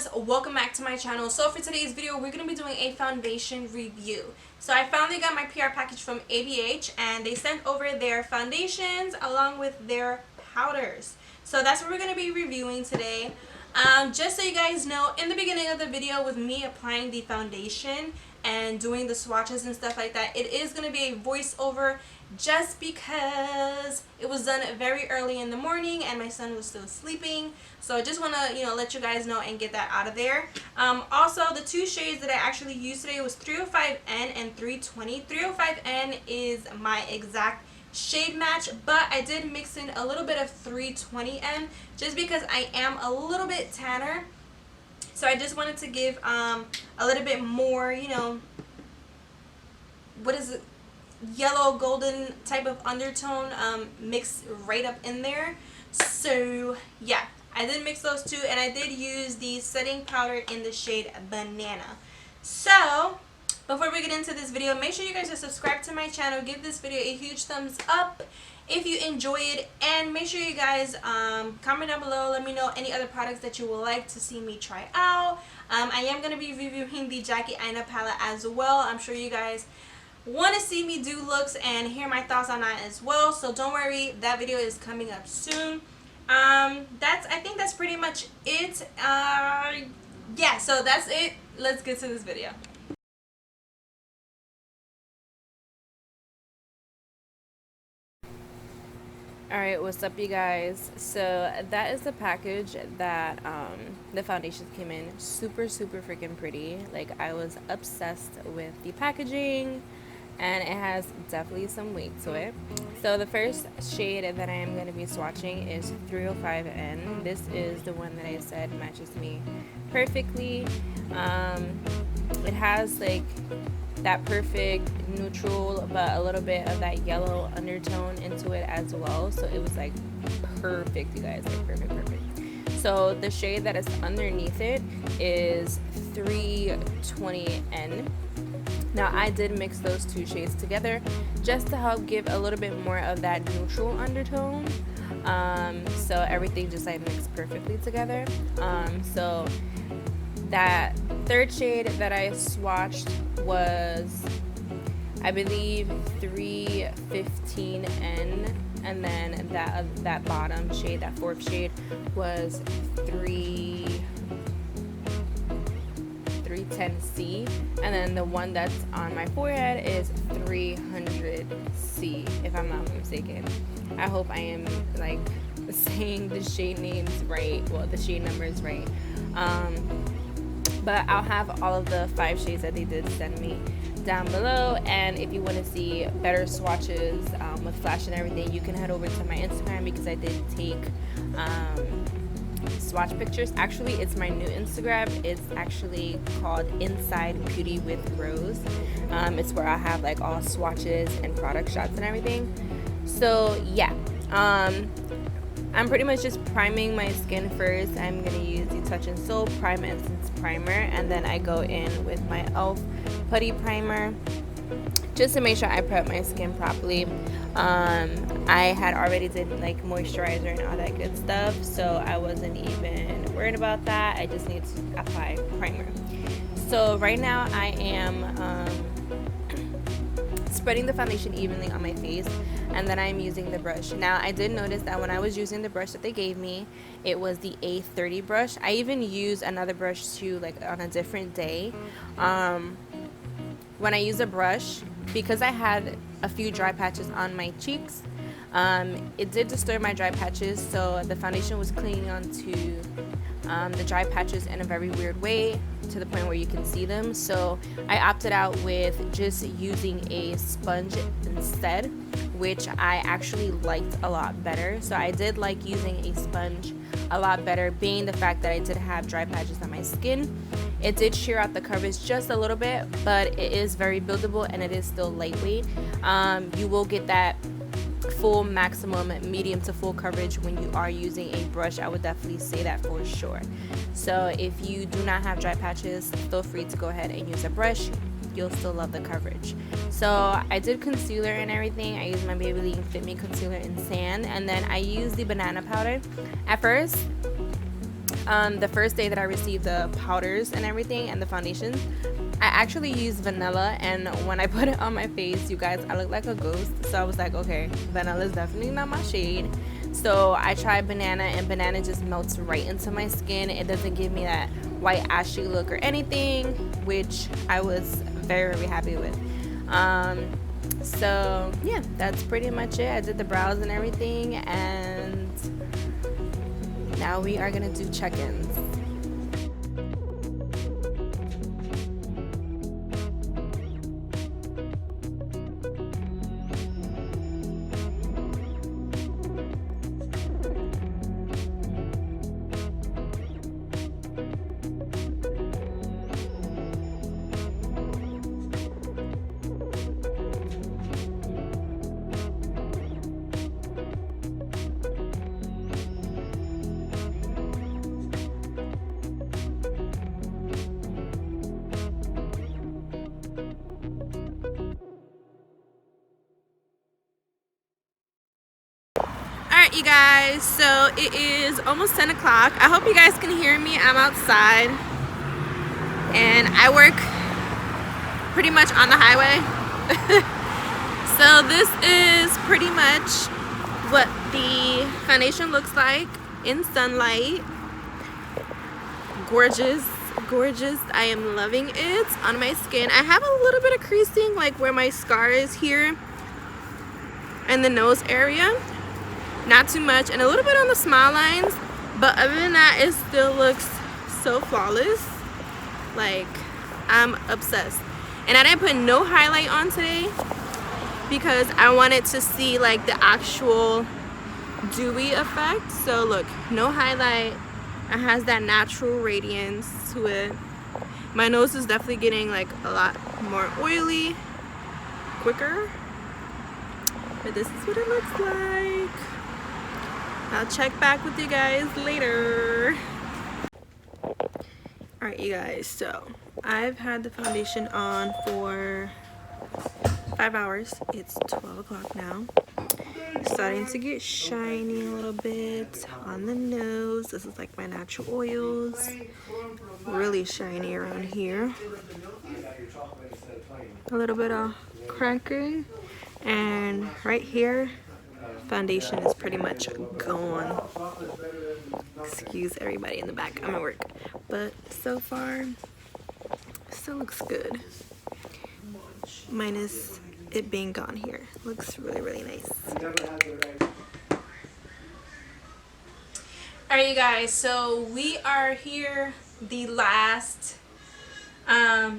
loves, welcome back to my channel. So for today's video we're going to be doing a foundation review. So I finally got my PR package from ABH and they sent over their foundations along with their powders. So that's what we're going to be reviewing today. Just so you guys know, in the beginning of the video with me applying the foundation and doing the swatches and stuff like that, it is going to be a voiceover just because it was done very early in the morning and my son was still sleeping. So I just want to let you guys know and get that out of there. Also, the two shades that I actually used today was 305N and 320. 305N is my exact shade match, but I did mix in a little bit of 320N just because I am a little bit tanner. So I just wanted to give a little bit more, what is it, yellow golden type of undertone mixed right up in there. So yeah, I did mix those two, and I did use the setting powder in the shade Banana. So before we get into this video, make sure you guys are subscribed to my channel, give this video a huge thumbs up if you enjoy it, and make sure you guys comment down below, let me know any other products that you would like to see me try out. I am going to be reviewing the Jackie Aina palette as well. I'm sure you guys want to see me do looks and hear my thoughts on that as well, so don't worry, that video is coming up soon. I think that's pretty much it. Yeah, so that's it. Let's get to this video. Alright, what's up you guys? So that is the package that the foundation came in. Super freaking pretty. Like, I was obsessed with the packaging, and it has definitely some weight to it. So the first shade that I am going to be swatching is 305N. This is the one that I said matches me perfectly. It has like that perfect neutral but a little bit of that yellow undertone into it as well, so it was like perfect, you guys, like perfect. So the shade that is underneath it is 320N. Now I did mix those two shades together just to help give a little bit more of that neutral undertone, so everything just like mixed perfectly together. So that third shade that I swatched was, I believe, 315N, and then that bottom shade, that fourth shade, was 310C, and then the one that's on my forehead is 300C, if I'm not mistaken. I hope I am like saying the shade names right, well, the shade numbers right. But I'll have all of the 5 shades that they did send me down below, and if you want to see better swatches with flash and everything, you can head over to my Instagram, because I did take swatch pictures. Actually, it's my new Instagram. It's actually called Inside Beauty with Rose. It's where I have like all swatches and product shots and everything. So yeah, I'm pretty much just priming my skin first. I'm going to use the Touch and Soul Prime Essence Primer, and then I go in with my e.l.f. Putty Primer just to make sure I prep my skin properly. I had already did like moisturizer and all that good stuff, so I wasn't even worried about that. I just need to apply primer. So right now I am spreading the foundation evenly on my face, and then I'm using the brush. Now I did notice that when I was using the brush that they gave me, it was the A30 brush. I even used another brush too, like on a different day. When I use a brush, because I had a few dry patches on my cheeks, it did disturb my dry patches, so the foundation was clinging onto the dry patches in a very weird way, to the point where you can see them. So I opted out with just using a sponge instead, which I actually liked a lot better. So I did like using a sponge a lot better, being the fact that I did have dry patches on my skin. It did shear out the coverage just a little bit, but it is very buildable and it is still lightweight. You will get that full maximum medium to full coverage when you are using a brush. I would definitely say that for sure. So if you do not have dry patches, feel free to go ahead and use a brush. You'll still love the coverage. So I did concealer and everything. I used my Maybelline Fit Me concealer in sand, and then I used the banana powder. At first the first day that I received the powders and everything and the foundations, I actually used vanilla, and when I put it on my face, you guys, I look like a ghost. So I was like, okay, vanilla is definitely not my shade. So I tried banana, and banana just melts right into my skin. It doesn't give me that white ashy look or anything, which I was very, very happy with. So yeah, that's pretty much it. I did the brows and everything, and now we are gonna do check-ins. Alright, you guys, so it is almost 10 o'clock. I hope you guys can hear me. I'm outside and I work pretty much on the highway. So this is pretty much what the foundation looks like in sunlight. Gorgeous, gorgeous. I am loving it on my skin. I have a little bit of creasing like where my scar is here and the nose area. Not too much, and a little bit on the smile lines, but other than that, it still looks so flawless. Like, I'm obsessed. And I didn't put no highlight on today because I wanted to see like the actual dewy effect. So look, no highlight. It has that natural radiance to it. My nose is definitely getting like a lot more oily quicker, but this is what it looks like. I'll check back with you guys later. Alright, you guys, so I've had the foundation on for 5 hours. It's 12 o'clock now. Starting to get shiny a little bit on the nose. This is like my natural oils. Really shiny around here. A little bit of cracking. And right here, foundation is pretty much gone. Excuse everybody in the back, I'm at work. But so far, still looks good. Minus it being gone here. Looks really, really nice. Alright, you guys, so we are here, the last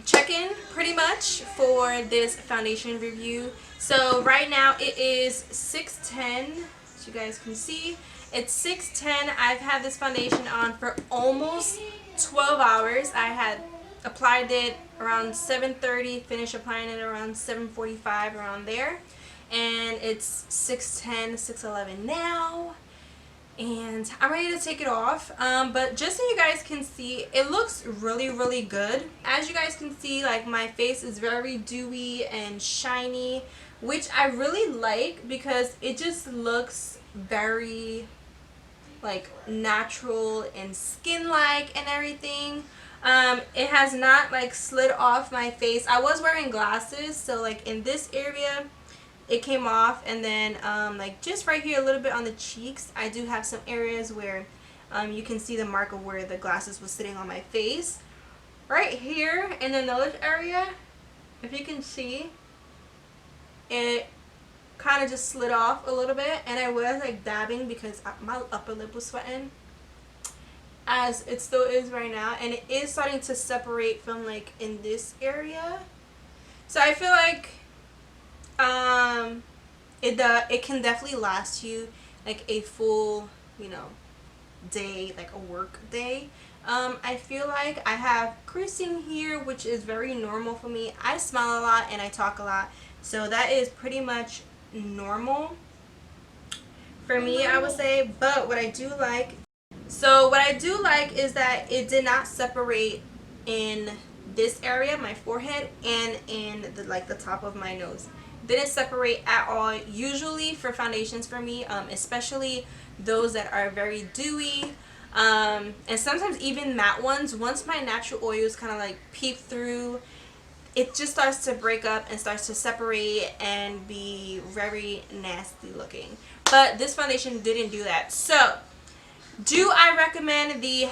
check-in pretty much for this foundation review. So right now it is 6:10, as you guys can see. It's 6:10. I've had this foundation on for almost 12 hours. I had applied it around 7:30, finished applying it around 7:45, around there. And it's 6:10, 6:11 now. And I'm ready to take it off, but just so you guys can see, it looks really, really good. As you guys can see, like, my face is very dewy and shiny, which I really like because it just looks very like natural and skin-like and everything. It has not like slid off my face. I was wearing glasses, so like in this area it came off, and then like just right here a little bit on the cheeks, I do have some areas where you can see the mark of where the glasses was sitting on my face. Right here in the nose area, if you can see, it kind of just slid off a little bit, and I was like dabbing because my upper lip was sweating, as it still is right now, and it is starting to separate from like in this area. So I feel like it can definitely last you like a full, you know, day, like a work day. I feel like I have creasing here, which is very normal for me. I smile a lot and I talk a lot, so that is pretty much normal for me, I would say. But what I do like, is that it did not separate in this area, my forehead, and in the like the top of my nose. Didn't separate at all. Usually for foundations for me, especially those that are very dewy, And sometimes even matte ones, once my natural oils kind of like peep through, it just starts to break up and starts to separate and be very nasty looking. But this foundation didn't do that. So do I recommend the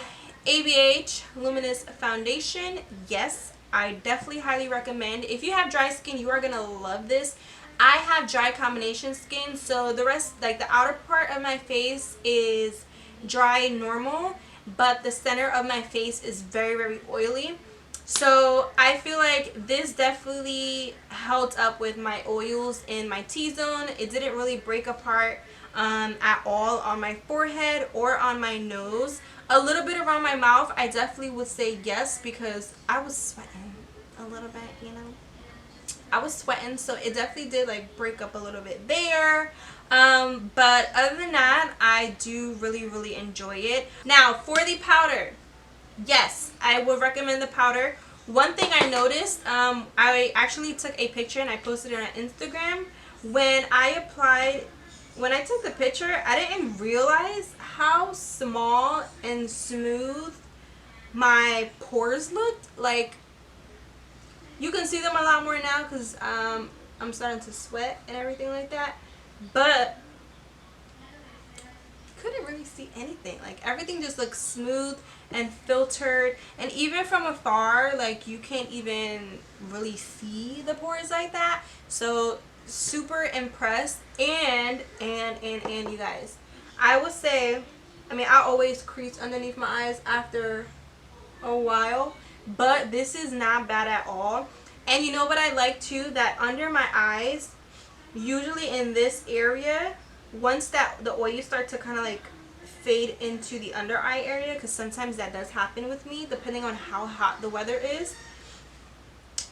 ABH Luminous foundation? Yes, I definitely highly recommend. If you have dry skin, you are gonna love this. I have dry combination skin, so the rest, like the outer part of my face is dry normal, but the center of my face is very, very oily. So I feel like this definitely held up with my oils in my T-zone. It didn't really break apart at all on my forehead or on my nose. A little bit around my mouth, I definitely would say yes, because I was sweating a little bit, you know. I was sweating, so it definitely did like break up a little bit there. But other than that, I do really, really enjoy it. Now for the powder, yes, I would recommend the powder. One thing I noticed, I actually took a picture and I posted it on Instagram. When I took the picture, I didn't realize how small and smooth my pores looked. Like, you can see them a lot more now because I'm starting to sweat and everything like that. But couldn't really see anything. Like, everything just looks smooth and filtered, and even from afar, like, you can't even really see the pores like that. So super impressed. And you guys, I would say, I mean, I always crease underneath my eyes after a while, but this is not bad at all. And you know what I like too, that under my eyes, usually in this area, once that the oils start to kind of like fade into the under eye area, because sometimes that does happen with me depending on how hot the weather is,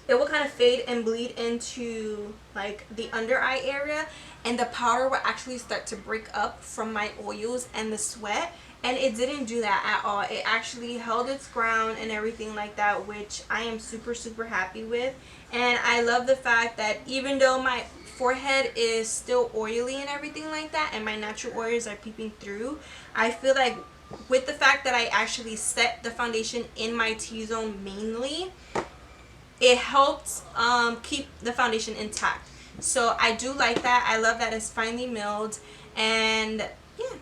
it will kind of fade and bleed into like the under eye area, and the powder will actually start to break up from my oils and the sweat. And it didn't do that at all. It actually held its ground and everything like that, which I am super, super happy with. And I love the fact that even though my forehead is still oily and everything like that, and my natural oils are peeping through, I feel like with the fact that I actually set the foundation in my T-zone mainly, it helped keep the foundation intact. So I do like that. I love that it's finely milled, and yeah,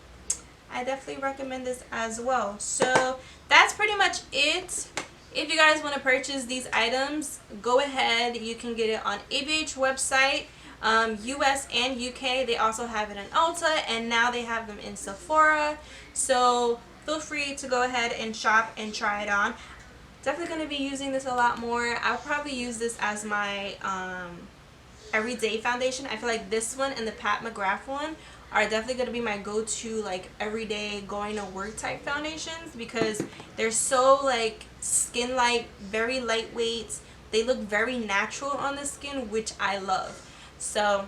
I definitely recommend this as well. So that's pretty much it. If you guys want to purchase these items, go ahead. You can get it on ABH website, US and UK. They also have it in Ulta, and now they have them in Sephora. So feel free to go ahead and shop and try it on. Definitely going to be using this a lot more. I'll probably use this as my everyday foundation. I feel like this one and the Pat McGrath one are definitely going to be my go-to like everyday going to work type foundations, because they're so like skin light, very lightweight. They look very natural on the skin, which I love. So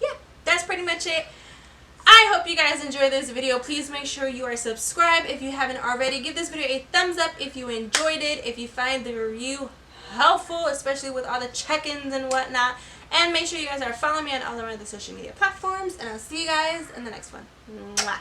yeah, that's pretty much it. I hope you guys enjoyed this video. Please make sure you are subscribed if you haven't already. Give this video a thumbs up if you enjoyed it, if you find the review helpful, especially with all the check-ins and whatnot. And make sure you guys are following me on all of my other social media platforms. And I'll see you guys in the next one. Mwah.